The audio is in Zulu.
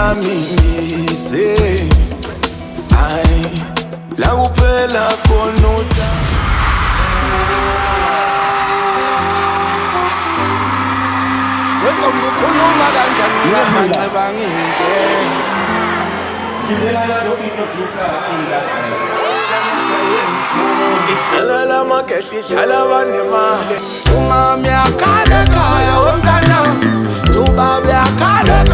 ungamingise ay la kuphela khona wentombi ukhuluma kanjani ngemanxeba nginje ngizela zokuintroducer ihlala makeshi ihlala banemali ungami yakhala ekhaya womntana tuba yakhala